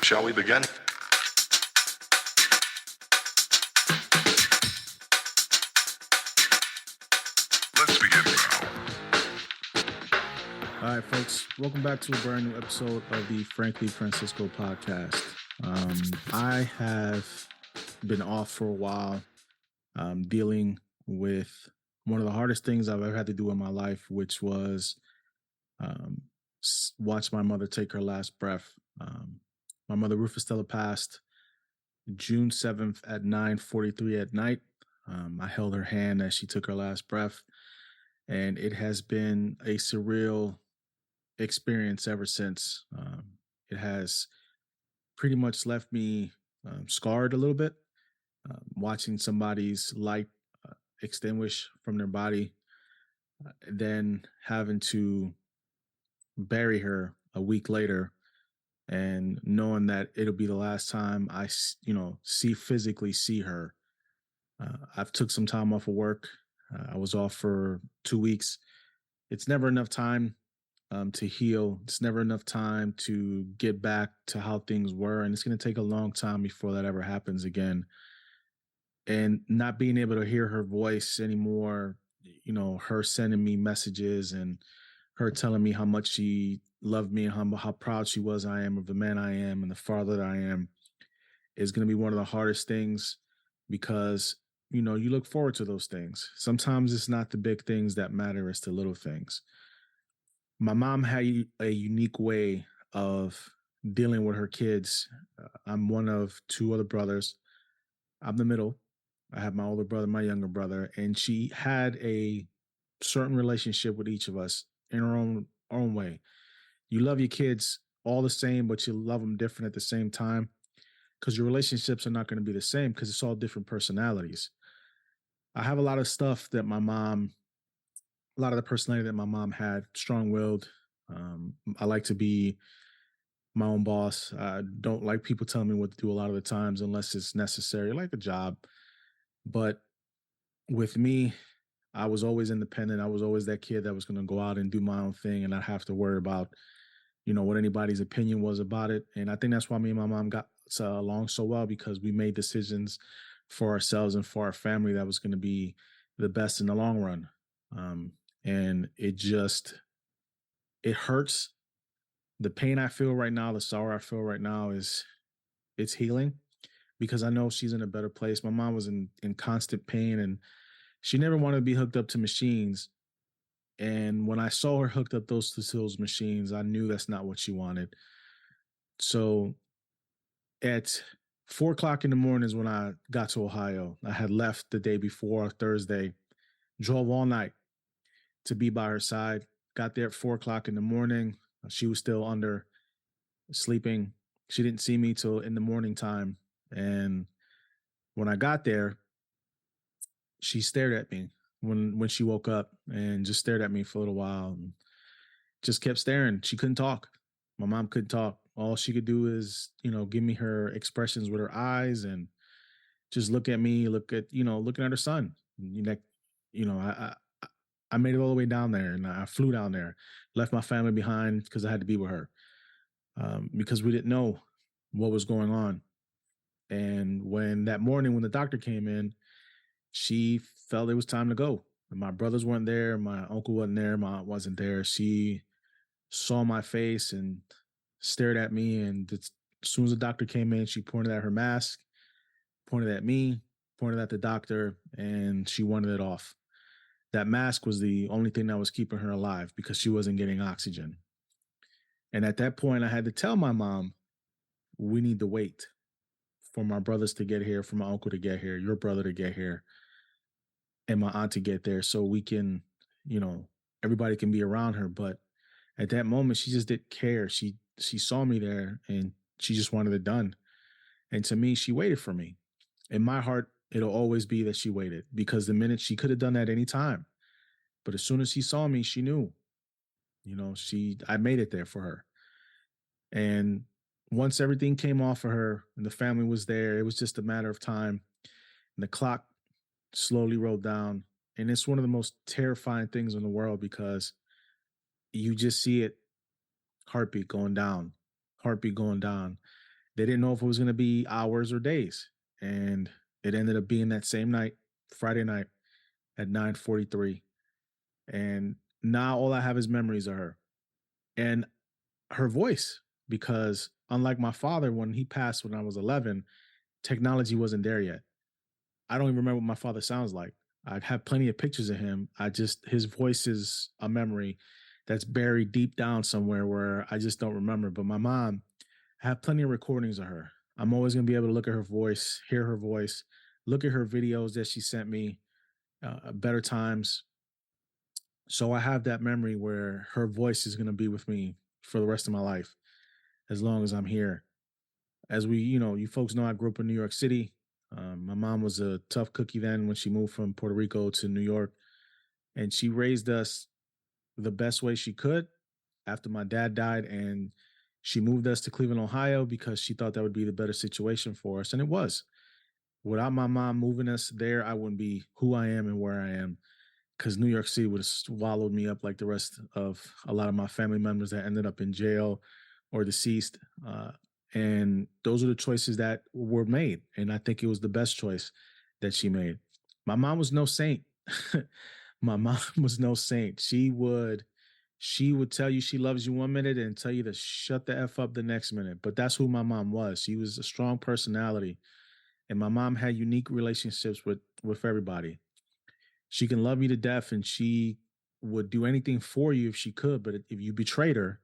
Shall we begin? Let's begin now. All right, folks, welcome back to a brand new episode of the Frankly Francisco podcast. I have been off for a while, dealing with one of the hardest things I've ever had to do in my life, which was watch my mother take her last breath. My mother, Ruth Estela, passed June 7th at 9:43 at night. I held her hand as she took her last breath, and it has been a surreal experience ever since. It has pretty much left me scarred a little bit. Watching somebody's light extinguish from their body, then having to bury her a week later, and knowing that it'll be the last time I, physically see her. I've took some time off of work. I was off for 2 weeks. It's never enough time to heal. It's never enough time to get back to how things were. And it's going to take a long time before that ever happens again. And not being able to hear her voice anymore, her sending me messages and her telling me how much she loved me and how proud she was I am of the man I am and the father that I am is going to be one of the hardest things because, you look forward to those things. Sometimes it's not the big things that matter, it's the little things. My mom had a unique way of dealing with her kids. I'm one of two other brothers. I'm the middle. I have my older brother, my younger brother, and she had a certain relationship with each of us in her own way. You love your kids all the same, but you love them different at the same time because your relationships are not going to be the same because it's all different personalities. I have a lot of stuff that a lot of the personality that my mom had, strong-willed. I like to be my own boss. I don't like people telling me what to do a lot of the times unless it's necessary, like a job. But with me, I was always independent. I was always that kid that was going to go out and do my own thing and not have to worry about, what anybody's opinion was about it. And I think that's why me and my mom got along so well because we made decisions for ourselves and for our family that was going to be the best in the long run. Um, and it hurts. The pain I feel right now, the sorrow I feel right now it's healing because I know she's in a better place. My mom was in constant pain and she never wanted to be hooked up to machines. And when I saw her hooked up to those machines, I knew that's not what she wanted. So at 4 o'clock in the morning is when I got to Ohio. I had left the day before, Thursday, drove all night to be by her side. Got there at 4 o'clock in the morning. She was still under sleeping. She didn't see me till in the morning time. And when I got there, she stared at me when she woke up and just stared at me for a little while and just kept staring. She couldn't talk. My mom couldn't talk. All she could do is, give me her expressions with her eyes and just look at me, looking at her son. I made it all the way down there and I flew down there, left my family behind because I had to be with her because we didn't know what was going on. And when that morning, when the doctor came in, she felt it was time to go. And my brothers weren't there. My uncle wasn't there. My aunt wasn't there. She saw my face and stared at me. And as soon as the doctor came in, she pointed at her mask, pointed at me, pointed at the doctor, and she wanted it off. That mask was the only thing that was keeping her alive because she wasn't getting oxygen. And at that point, I had to tell my mom, we need to wait for my brothers to get here, for my uncle to get here, your brother to get here, and my aunt to get there so we can, everybody can be around her. But at that moment, she just didn't care. She saw me there and she just wanted it done. And to me, she waited for me. In my heart, it'll always be that she waited because the minute she could have done that any time. But as soon as she saw me, she knew, I made it there for her. And once everything came off of her and the family was there, it was just a matter of time. And the clock slowly rolled down. And it's one of the most terrifying things in the world because you just see it, heartbeat going down, heartbeat going down. They didn't know if it was going to be hours or days. And it ended up being that same night, Friday night at 9:43. And now all I have is memories of her and her voice, because unlike my father, when he passed when I was 11, technology wasn't there yet. I don't even remember what my father sounds like. I have plenty of pictures of him. His voice is a memory that's buried deep down somewhere where I just don't remember. But my mom, I have plenty of recordings of her. I'm always going to be able to look at her voice, hear her voice, look at her videos that she sent me, better times. So I have that memory where her voice is going to be with me for the rest of my life, as long as I'm here. As you folks know, I grew up in New York City. My mom was a tough cookie then when she moved from Puerto Rico to New York, and she raised us the best way she could after my dad died. And she moved us to Cleveland, Ohio, because she thought that would be the better situation for us. And it was. Without my mom moving us there, I wouldn't be who I am and where I am, because New York City would have swallowed me up like the rest of a lot of my family members that ended up in jail or deceased. And those are the choices that were made. And I think it was the best choice that she made. My mom was no saint. My mom was no saint. She would tell you she loves you one minute and tell you to shut the F up the next minute. But that's who my mom was. She was a strong personality. And my mom had unique relationships with everybody. She can love you to death and she would do anything for you if she could, but if you betrayed her,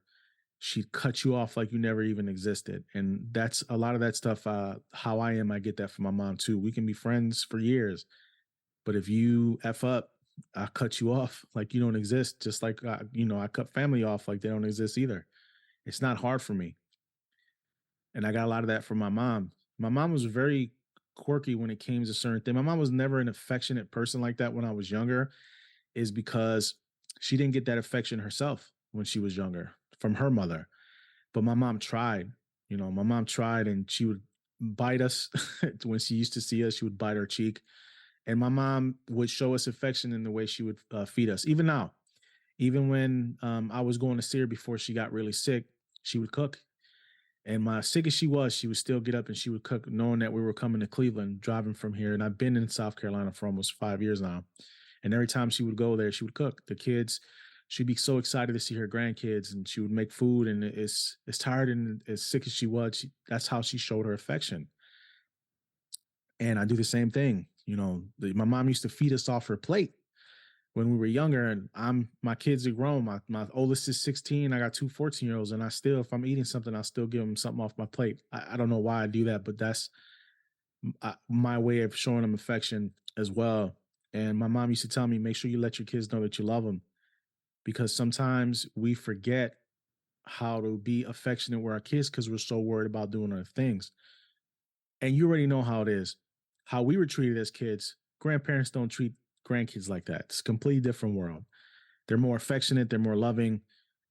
she'd cut you off like you never even existed. And that's a lot of that stuff. How I am, I get that from my mom too. We can be friends for years, but if you F up, I cut you off like you don't exist. Just like, I cut family off like they don't exist either. It's not hard for me. And I got a lot of that from my mom. My mom was very quirky when it came to certain things. My mom was never an affectionate person like that when I was younger, is because she didn't get that affection herself when she was younger from her mother. But my mom tried. My mom tried, and she would bite us when she used to see us. She would bite our cheek, and my mom would show us affection in the way she would feed us. Even now, even when I was going to see her before she got really sick, she would cook. And my sick as she would still get up and she would cook, knowing that we were coming to Cleveland, driving from here. And I've been in South Carolina for almost 5 years now. And every time she would go there, she would cook. The kids, she'd be so excited to see her grandkids, and she would make food. And as tired and as sick as she was, that's how she showed her affection. And I do the same thing. My mom used to feed us off her plate when we were younger, and my kids are grown. My oldest is 16. I got two 14-year-olds, and I still, if I'm eating something, I still give them something off my plate. I don't know why I do that, but that's my way of showing them affection as well. And my mom used to tell me, make sure you let your kids know that you love them, because sometimes we forget how to be affectionate with our kids because we're so worried about doing other things. And you already know how it is, how we were treated as kids. Grandparents don't treat grandkids like that. It's a completely different world. They're more affectionate, they're more loving.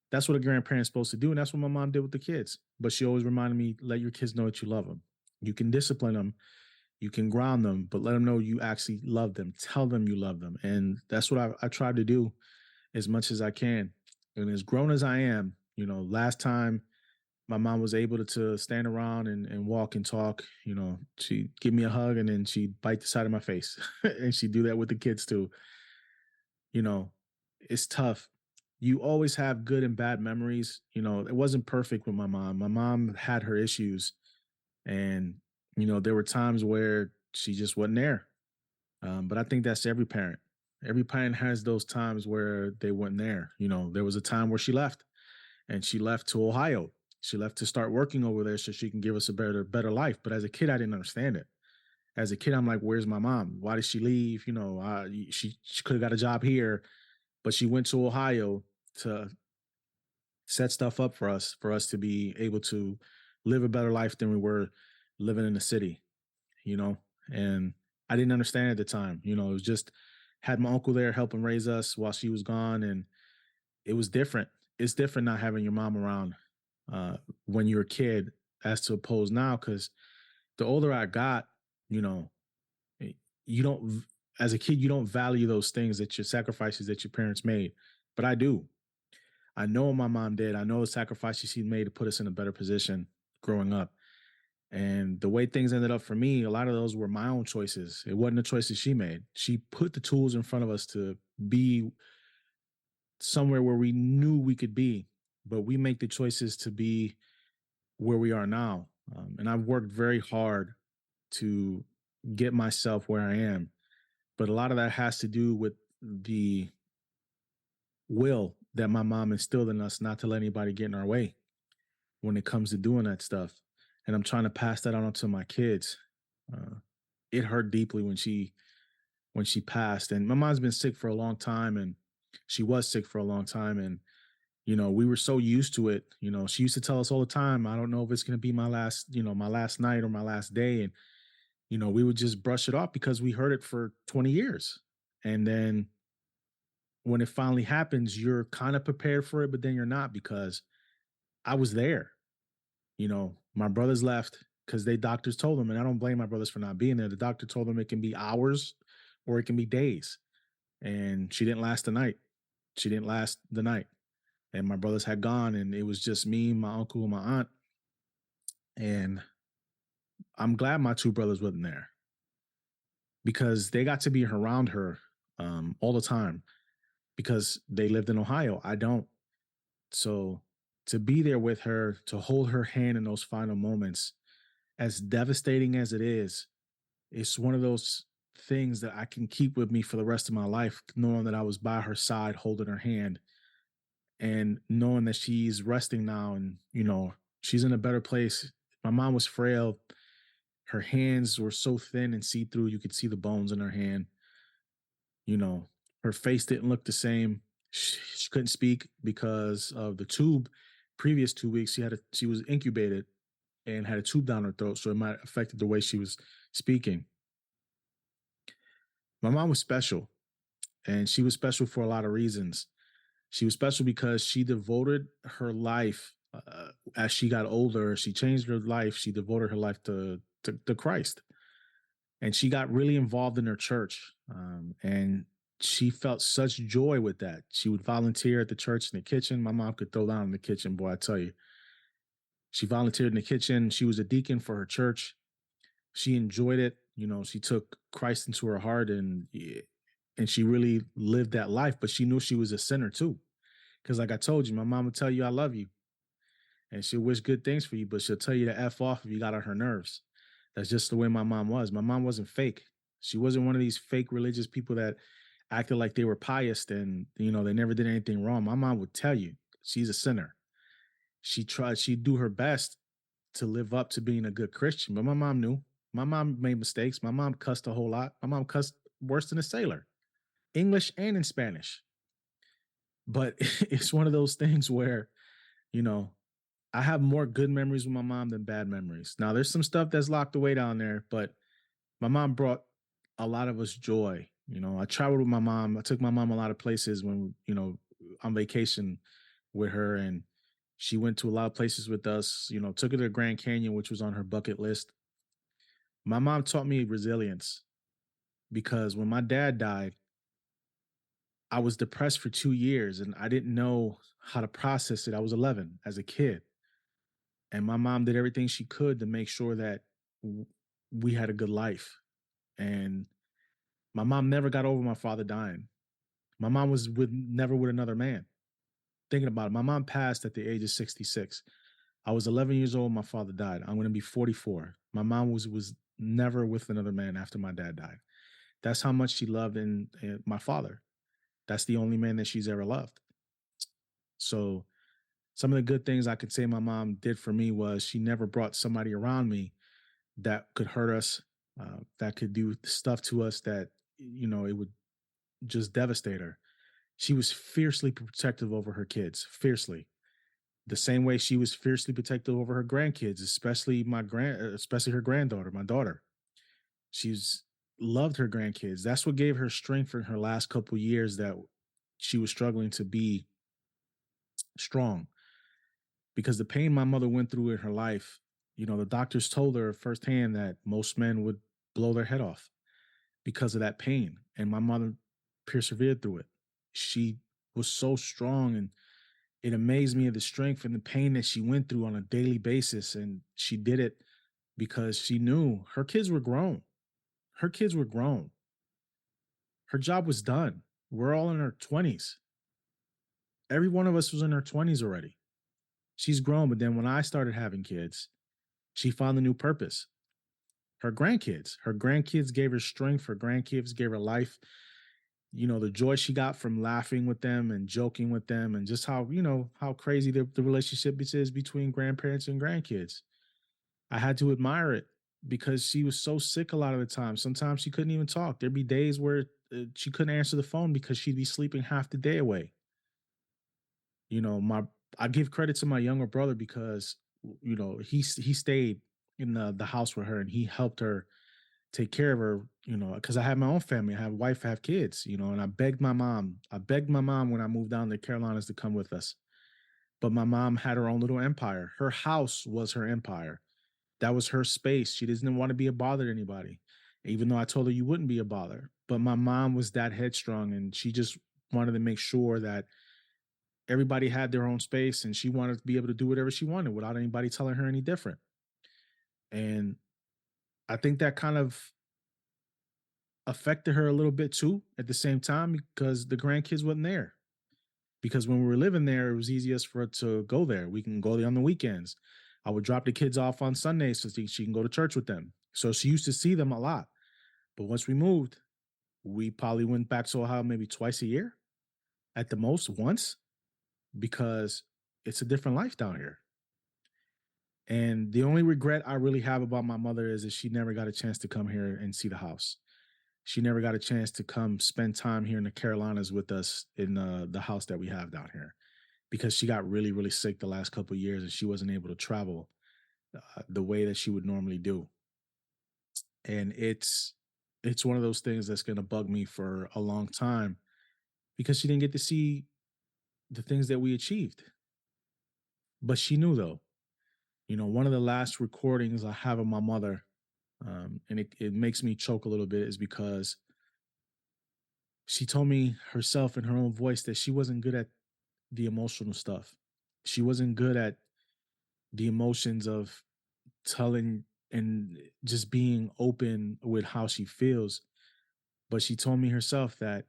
That's what a grandparent's supposed to do. And that's what my mom did with the kids. But she always reminded me, let your kids know that you love them. You can discipline them, you can ground them, but let them know you actually love them. Tell them you love them. And that's what I try to do as much as I can. And as grown as I am, last time my mom was able to stand around and walk and talk, she'd give me a hug and then she'd bite the side of my face. And she'd do that with the kids too. you know, it's tough. You always have good and bad memories. It wasn't perfect with my mom. My mom had her issues, and there were times where she just wasn't there. But I think that's every parent. Every parent has those times where they weren't there. There was a time where she left, and she left to Ohio. She left to start working over there so she can give us a better life. But as a kid, I didn't understand it. As a kid, I'm like, "Where's my mom? Why did she leave? She could have got a job here, but she went to Ohio to set stuff up for us to be able to live a better life than we were living in the city, you know? And I didn't understand at the time. It was just had my uncle there helping raise us while she was gone, and it was different. It's different not having your mom around when you're a kid as to oppose now, because the older I got, you know, eh, you don't as a kid you don't value those things, that your sacrifices that your parents made, but I do. I know what my mom did. I know the sacrifices she made to put us in a better position growing up. And the way things ended up for me, a lot of those were my own choices. It wasn't the choices she made. She put the tools in front of us to be somewhere where we knew we could be, but we make the choices to be where we are now. And I've worked very hard to get myself where I am. But a lot of that has to do with the will that my mom instilled in us not to let anybody get in our way when it comes to doing that stuff. And I'm trying to pass that on to my kids. Uh, it hurt deeply when she passed. And my mom's been sick for a long time, and she was sick for a long time. And we were so used to it. She used to tell us all the time, I don't know if it's going to be my last night or my last day. And we would just brush it off because we heard it for 20 years. And then when it finally happens, you're kind of prepared for it, but then you're not, because I was there. My brothers left because they doctors told them, and I don't blame my brothers for not being there. The doctor told them it can be hours or it can be days. And she didn't last the night. She didn't last the night. And my brothers had gone, and it was just me, my uncle, and my aunt. And I'm glad my two brothers wasn't there because they got to be around her all the time because they lived in Ohio. I don't. So to be there with her, to hold her hand in those final moments, as devastating as it is, it's one of those things that I can keep with me for the rest of my life, knowing that I was by her side, holding her hand, and knowing that she's resting now, and she's in a better place. My mom was frail. Her hands were so thin and see through. You could see the bones in her hand. You know, her face didn't look the same. She couldn't speak because of the tube. Previous 2 weeks, she was incubated and had a tube down her throat, so it might have affected the way she was speaking. My mom was special, and she was special for a lot of reasons. She was special because she devoted her life as she got older. She changed her life. She devoted her life to Christ, and she got really involved in her church. And she felt such joy with that. She would volunteer at the church in the kitchen. My mom could throw down in the kitchen, boy, I tell you. She volunteered in the kitchen. She was a deacon for her church. She enjoyed it. She took Christ into her heart, and she really lived that life. But she knew she was a sinner too, because like I told you, my mom would tell you I love you, and she'll wish good things for you, but she'll tell you to F off if you got on her nerves. That's just the way my mom was. My mom wasn't fake. She wasn't one of these fake religious people that acted like they were pious and they never did anything wrong. My mom would tell you she's a sinner. She'd do her best to live up to being a good Christian, but my mom knew. My mom made mistakes. My mom cussed a whole lot. My mom cussed worse than a sailor, English and in Spanish. But it's one of those things where, you know, I have more good memories with my mom than bad memories. Now, there's some stuff that's locked away down there, but my mom brought a lot of us joy. I traveled with my mom. I took my mom a lot of places when, on vacation with her, and she went to a lot of places with us, took her to Grand Canyon, which was on her bucket list. My mom taught me resilience because when my dad died, I was depressed for 2 years and I didn't know how to process it. I was 11 as a kid. And my mom did everything she could to make sure that w- we had a good life. And my mom never got over my father dying. My mom was never with another man. Thinking about it, my mom passed at the age of 66. I was 11 years old. My father died. I'm going to be 44. My mom was never with another man after my dad died. That's how much she loved my father. That's the only man that she's ever loved. So some of the good things I could say my mom did for me was she never brought somebody around me that could hurt us, that could do stuff to us that, it would just devastate her. She was fiercely protective over her kids, fiercely. The same way she was fiercely protective over her grandkids, especially her granddaughter, my daughter. She's loved her grandkids. That's what gave her strength in her last couple years that she was struggling to be strong, because the pain my mother went through in her life, the doctors told her firsthand that most men would blow their head off because of that pain. And my mother persevered through it. She was so strong, and it amazed me of the strength and the pain that she went through on a daily basis. And she did it because she knew her kids were grown. Her kids were grown. Her job was done. We're all in our 20s. Every one of us was in our 20s already. She's grown, but then when I started having kids, she found a new purpose. Her grandkids gave her strength. Her grandkids gave her life. The joy she got from laughing with them and joking with them, and just how crazy the relationship is between grandparents and grandkids. I had to admire it because she was so sick a lot of the time. Sometimes she couldn't even talk. There'd be days where she couldn't answer the phone because she'd be sleeping half the day away. My I give credit to my younger brother because he stayed in the house with her and he helped her take care of her, because I have my own family. I have a wife, I have kids, and I begged my mom when I moved down to the Carolinas to come with us. But my mom had her own little empire. Her house was her empire. That was her space. She didn't want to be a bother to anybody, even though I told her you wouldn't be a bother. But my mom was that headstrong and she just wanted to make sure that everybody had their own space and she wanted to be able to do whatever she wanted without anybody telling her any different. And I think that kind of affected her a little bit too at the same time because the grandkids wasn't there. Because when we were living there, it was easiest for her to go there. We can go there on the weekends. I would drop the kids off on Sundays so she can go to church with them. So she used to see them a lot. But once we moved, we probably went back to Ohio maybe twice a year, at the most once, because it's a different life down here. And the only regret I really have about my mother is that she never got a chance to come here and see the house. She never got a chance to come spend time here in the Carolinas with us in the house that we have down here because she got really, really sick the last couple of years and she wasn't able to travel the way that she would normally do. And it's one of those things that's going to bug me for a long time because she didn't get to see the things that we achieved. But she knew though. One of the last recordings I have of my mother, and it makes me choke a little bit, is because she told me herself in her own voice that she wasn't good at the emotional stuff. She wasn't good at the emotions of telling and just being open with how she feels. But she told me herself that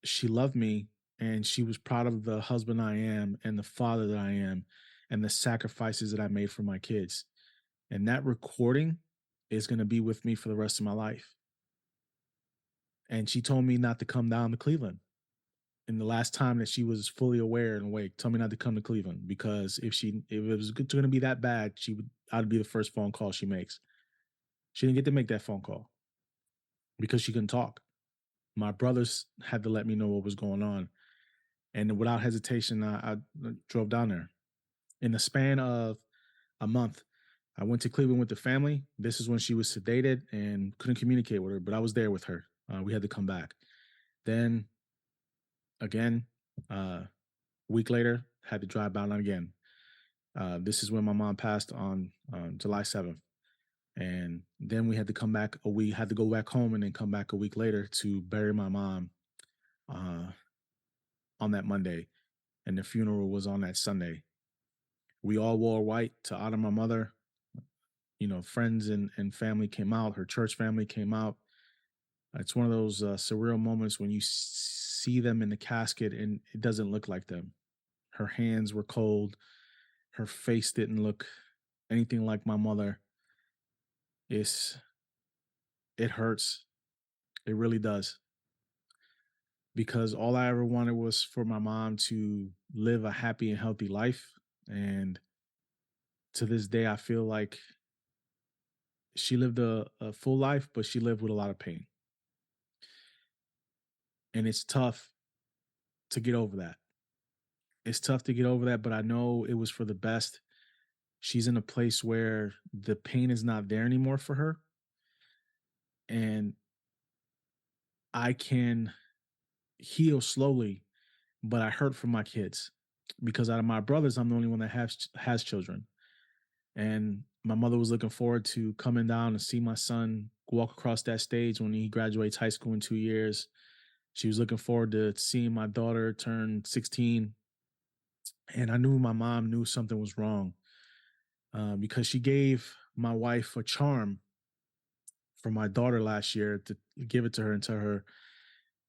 she loved me and she was proud of the husband I am and the father that I am and the sacrifices that I made for my kids. And that recording is going to be with me for the rest of my life. And she told me not to come down to Cleveland. And the last time that she was fully aware and awake, told me not to come to Cleveland because if it was going to be that bad, I'd be the first phone call she makes. She didn't get to make that phone call because she couldn't talk. My brothers had to let me know what was going on, and without hesitation, I drove down there. In the span of a month, I went to Cleveland with the family. This is when she was sedated and couldn't communicate with her, but I was there with her. We had to come back. Then again, a week later, had to drive down again. This is when my mom passed on July 7th. And then we had to come back, or we had to go back home and then come back a week later to bury my mom uh, on that Monday. And the funeral was on that Sunday. We all wore white to honor my mother. Friends and family came out. Her church family came out. It's one of those surreal moments when you see them in the casket and it doesn't look like them. Her hands were cold. Her face didn't look anything like my mother. It's it hurts. It really does. Because all I ever wanted was for my mom to live a happy and healthy life. And to this day, I feel like she lived a full life, but she lived with a lot of pain. And it's tough to get over that. It's tough to get over that, but I know it was for the best. She's in a place where the pain is not there anymore for her. And I can heal slowly, but I hurt for my kids because out of my brothers, I'm the only one that has children. And my mother was looking forward to coming down and see my son walk across that stage when he graduates high school in 2 years. She was looking forward to seeing my daughter turn 16. And I knew my mom knew something was wrong. because she gave my wife a charm for my daughter last year to give it to her and tell her,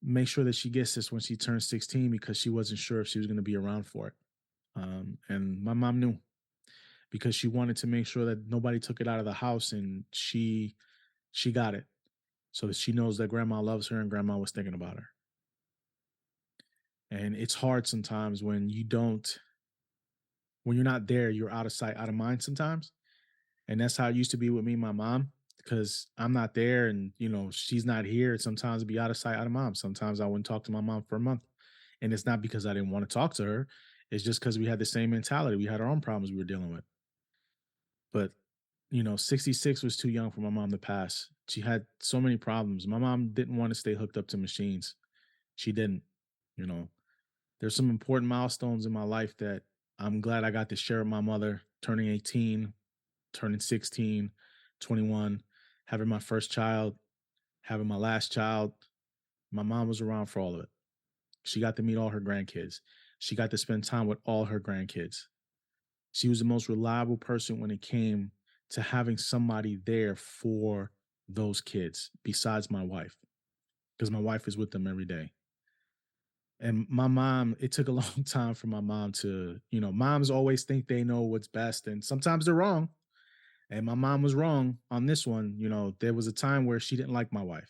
make sure that she gets this when she turns 16 because she wasn't sure if she was going to be around for it. And my mom knew because she wanted to make sure that nobody took it out of the house, and she got it so that she knows that grandma loves her and grandma was thinking about her. And it's hard sometimes when when you're not there, you're out of sight, out of mind sometimes. And that's how it used to be with me and my mom, because I'm not there and, she's not here. Sometimes it'd be out of sight, out of mind. Sometimes I wouldn't talk to my mom for a month. And it's not because I didn't want to talk to her. It's just because we had the same mentality. We had our own problems we were dealing with. But, 66 was too young for my mom to pass. She had so many problems. My mom didn't want to stay hooked up to machines. She didn't, you know. There's some important milestones in my life that I'm glad I got to share with my mother, turning 18, turning 16, 21, having my first child, having my last child. My mom was around for all of it. She got to meet all her grandkids. She got to spend time with all her grandkids. She was the most reliable person when it came to having somebody there for those kids besides my wife, because my wife is with them every day. And my mom, it took a long time for my mom to, moms always think they know what's best, and sometimes they're wrong. And my mom was wrong on this one. There was a time where she didn't like my wife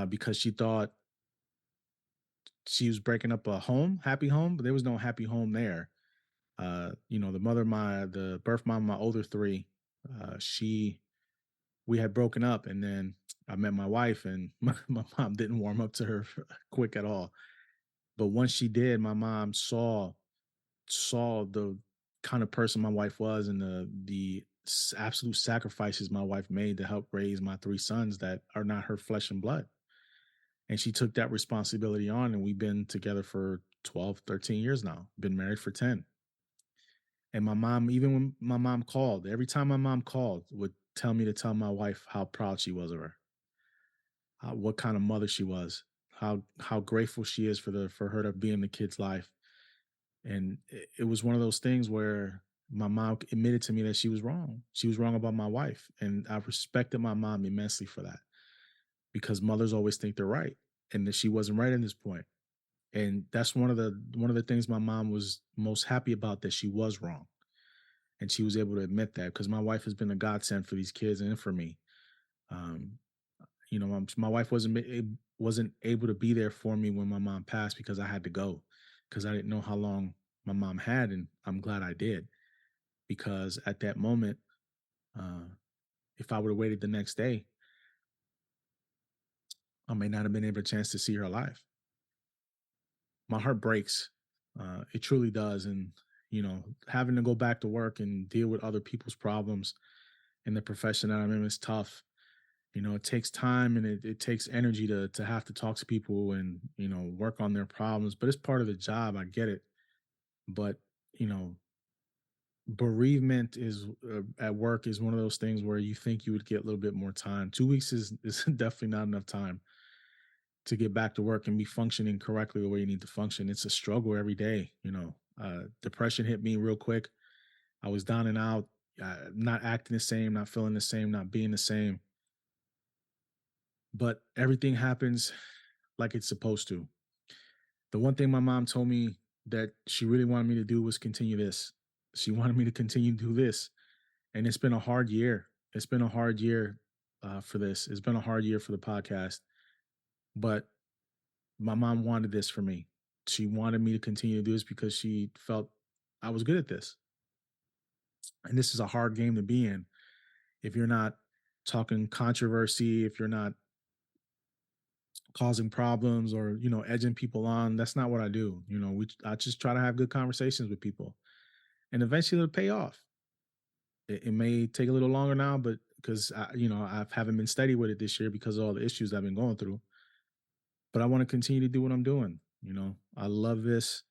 because she thought she was breaking up a home, happy home, but there was no happy home there. The birth mom, of my older three, she, we had broken up, and then I met my wife, and my mom didn't warm up to her quick at all. But once she did, my mom saw the kind of person my wife was, and the absolute sacrifices my wife made to help raise my three sons that are not her flesh and blood. And she took that responsibility on, and we've been together for 12, 13 years now. Been married for 10. And my mom, even when my mom called, every time my mom called, would tell me to tell my wife how proud she was of her, what kind of mother she was, how grateful she is for her to be in the kid's life. And it was one of those things where my mom admitted to me that she was wrong. She was wrong about my wife. And I respected my mom immensely for that, because mothers always think they're right and that she wasn't right in this point. And that's one of the things my mom was most happy about, that she was wrong. And she was able to admit that, because my wife has been a godsend for these kids and for me. Um, my wife wasn't able to be there for me when my mom passed, because I had to go, because I didn't know how long my mom had, and I'm glad I did, because at that moment, uh, if I would have waited the next day, I may not have been able to chance to see her alive. My heart breaks. It truly does, and having to go back to work and deal with other people's problems in the profession that I'm in is tough. It takes time, and it takes energy to have to talk to people and work on their problems, but it's part of the job. I get it. But you know bereavement is at work is one of those things where you think you would get a little bit more time. 2 weeks is definitely not enough time to get back to work and be functioning correctly the way you need to function. It's a struggle every day. Depression hit me real quick. I was down and out, not acting the same, not feeling the same, not being the same. But everything happens like it's supposed to. The one thing my mom told me that she really wanted me to do was continue this. She wanted me to continue to do this. And it's been a hard year. It's been a hard year for this. It's been a hard year for the podcast. But my mom wanted this for me. She wanted me to continue to do this because she felt I was good at this. And this is a hard game to be in if you're not talking controversy, if you're not causing problems or edging people on. That's not what I do. I just try to have good conversations with people, and eventually it'll pay off. It may take a little longer now, but because I haven't been steady with it this year because of all the issues I've been going through. But I want to continue to do what I'm doing. I love this,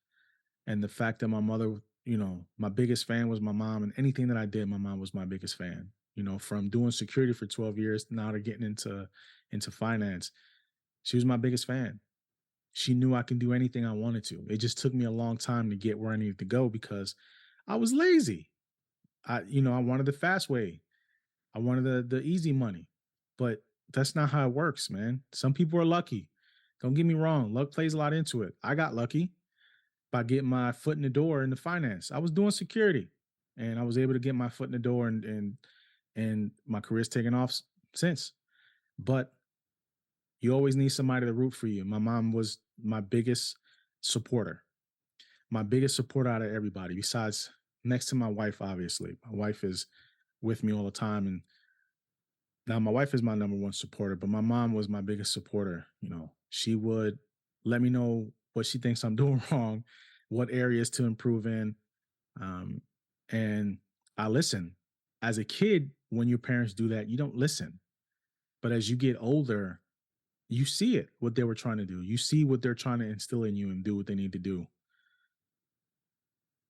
and the fact that my mother, my biggest fan was my mom, and anything that I did, my mom was my biggest fan. From doing security for 12 years now to getting into finance, she was my biggest fan. She knew I can do anything I wanted to. It just took me a long time to get where I needed to go because I was lazy. I wanted the fast way. I wanted the easy money. But that's not how it works, man. Some people are lucky. Don't get me wrong. Luck plays a lot into it. I got lucky by getting my foot in the door in the finance. I was doing security and I was able to get my foot in the door and my career's taken off since. But you always need somebody to root for you. My mom was my biggest supporter, my biggest supporter out of everybody, besides next to my wife, obviously. My wife is with me all the time. And now my wife is my number one supporter, but my mom was my biggest supporter. She would let me know what she thinks I'm doing wrong, what areas to improve in. Um, and I listen. As a kid, when your parents do that, you don't listen. But as you get older, you see it, what they were trying to do. You see what they're trying to instill in you and do what they need to do.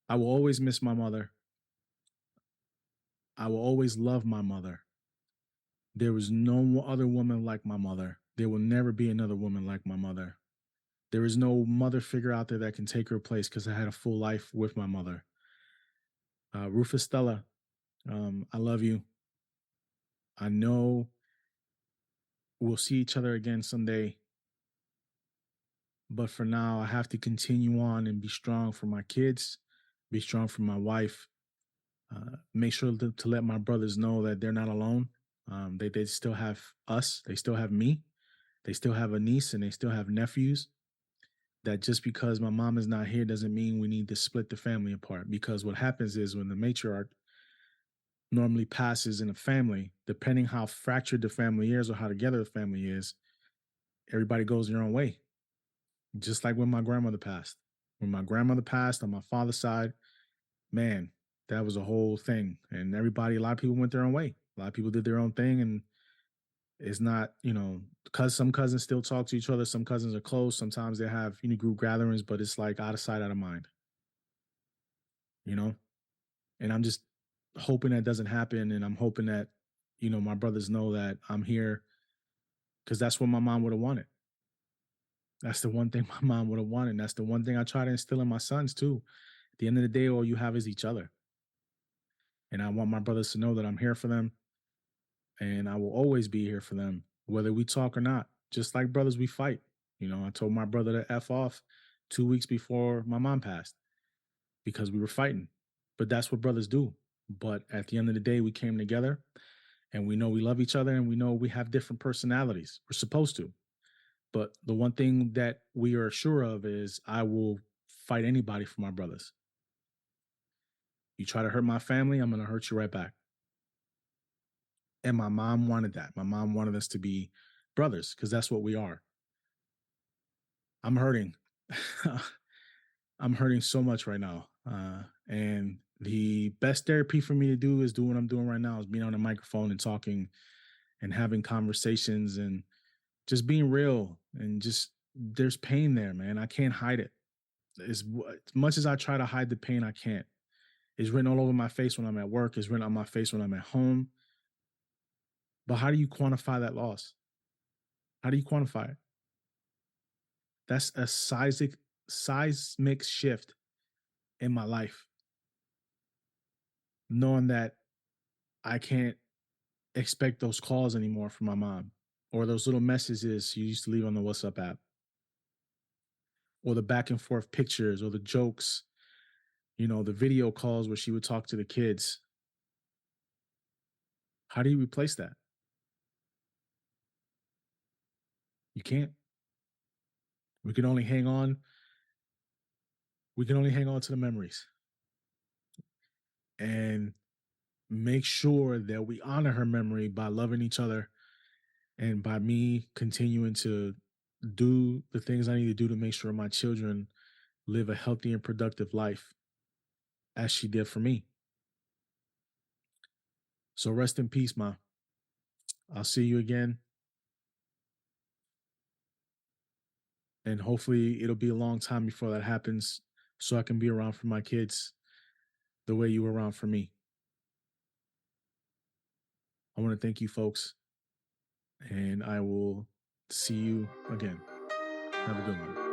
I will always miss my mother. I will always love my mother. There was no other woman like my mother. There will never be another woman like my mother. There is no mother figure out there that can take her place because I had a full life with my mother. Ruth Estela, I love you. I know we'll see each other again someday. But for now, I have to continue on and be strong for my kids, be strong for my wife. Make sure to let my brothers know that they're not alone. They still have us. They still have me. They still have a niece and they still have nephews. That just because my mom is not here doesn't mean we need to split the family apart. Because what happens is when the matriarch normally passes in a family, depending how fractured the family is or how together the family is, everybody goes their own way. Just like when my grandmother passed. When my grandmother passed on my father's side, man, that was a whole thing. And a lot of people went their own way. A lot of people did their own thing. And it's not, because some cousins still talk to each other. Some cousins are close. Sometimes they have group gatherings, but it's like out of sight, out of mind, you know? And I'm just hoping that doesn't happen. And I'm hoping that, my brothers know that I'm here because that's what my mom would have wanted. That's the one thing my mom would have wanted. That's the one thing I try to instill in my sons too. At the end of the day, all you have is each other. And I want my brothers to know that I'm here for them and I will always be here for them, whether we talk or not. Just like brothers, we fight. I told my brother to F off 2 weeks before my mom passed because we were fighting. But that's what brothers do. But at the end of the day, we came together and we know we love each other and we know we have different personalities. We're supposed to. But the one thing that we are sure of is I will fight anybody for my brothers. You try to hurt my family, I'm going to hurt you right back. And my mom wanted that. My mom wanted us to be brothers because that's what we are. I'm hurting. I'm hurting so much right now. And the best therapy for me to do is do what I'm doing right now is being on a microphone and talking and having conversations and just being real and just there's pain there, man. I can't hide it. As much as I try to hide the pain, I can't. It's written all over my face when I'm at work. It's written on my face when I'm at home. But how do you quantify that loss? How do you quantify it? That's a seismic shift in my life, knowing that I can't expect those calls anymore from my mom or those little messages she used to leave on the WhatsApp app or the back and forth pictures or the jokes, the video calls where she would talk to the kids. How do you replace that? You can't. We can only hang on. We can only hang on to the memories and make sure that we honor her memory by loving each other and by me continuing to do the things I need to do to make sure my children live a healthy and productive life as she did for me. So rest in peace, Ma. I'll see you again. And hopefully it'll be a long time before that happens so I can be around for my kids the way you were around for me. I want to thank you folks and I will see you again. Have a good one.